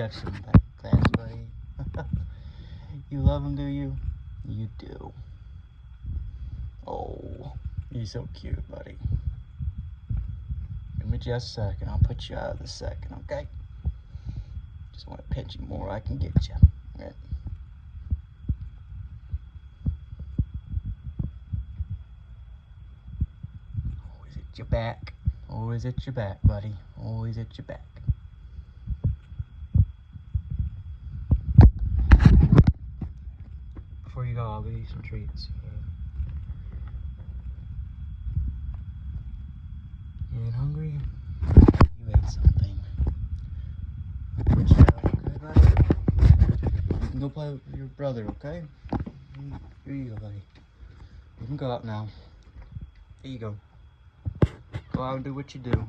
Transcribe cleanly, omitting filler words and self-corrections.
love some back class, buddy. You love him, do you? You do. Oh, you're so cute, buddy. Give me just a second. I'll put you out of the second, okay? Just want to pinch you more. I can get you. Right. Always at your back. Always at your back, buddy. Always at your back. Before you go, I'll give you some treats. You ain't hungry? You ate something. Okay, buddy? You can go play with your brother, okay? Here you go, buddy. You can go out now. Here you go. Go out and do what you do.